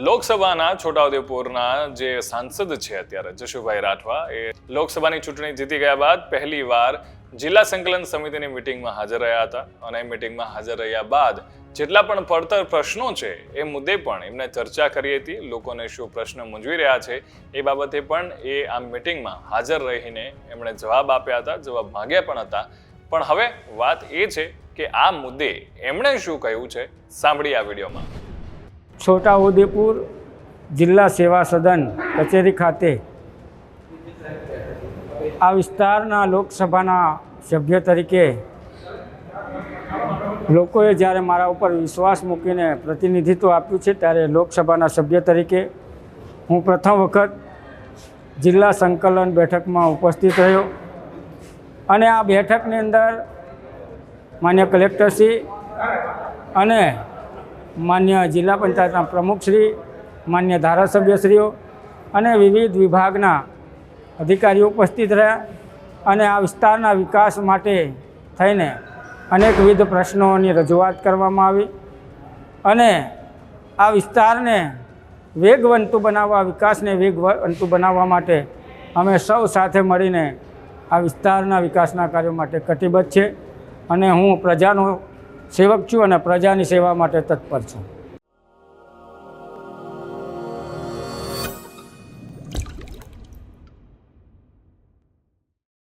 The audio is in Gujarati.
લોકસભાના છોટાઉદેપુરના જે સાંસદ છે અત્યારે જશુભાઈ રાઠવા એ લોકસભાની ચૂંટણી જીતી ગયા બાદ પહેલીવાર જિલ્લા સંકલન સમિતિની મિટિંગમાં હાજર રહ્યા હતા અને મિટિંગમાં હાજર રહ્યા બાદ જેટલા પણ પડતર પ્રશ્નો છે એ મુદ્દે પણ એમને ચર્ચા કરી હતી। લોકોને શું પ્રશ્ન મૂંઝવી રહ્યા છે એ બાબતે પણ એ આ મિટિંગમાં હાજર રહીને એમણે જવાબ આપ્યા હતા, જવાબ માંગ્યા પણ હતા। પણ હવે વાત એ છે કે આ મુદ્દે એમણે શું કહ્યું છે, સાંભળી આ વિડીયોમાં। છોટાઉદેપુર જિલ્લા સેવા સદન કચેરી ખાતે આ વિસ્તારના લોકસભાના સભ્ય તરીકે લોકોએ જ્યારે મારા ઉપર વિશ્વાસ મૂકીને પ્રતિનિધિત્વ આપ્યું છે ત્યારે લોકસભાના સભ્ય તરીકે હું પ્રથમ વખત જિલ્લા સંકલન બેઠકમાં ઉપસ્થિત રહ્યો અને આ બેઠકની અંદર માન્ય કલેક્ટરશ્રી અને માન્ય જિલ્લા પંચાયતના પ્રમુખશ્રી, માન્ય ધારાસભ્યશ્રીઓ અને વિવિધ વિભાગના અધિકારીઓ ઉપસ્થિત રહ્યા અને આ વિસ્તારના વિકાસ માટે થઈને અનેકવિધ પ્રશ્નોની રજૂઆત કરવામાં આવી અને આ વિસ્તારને વેગવંતુ બનાવવા, વિકાસને વેગવંતુ બનાવવા માટે અમે સૌ સાથે મળીને આ વિસ્તારના વિકાસના કાર્યો માટે કટિબદ્ધ છે અને હું પ્રજાનો સેવક છું અને પ્રજાની સેવા માટે તત્પર છું।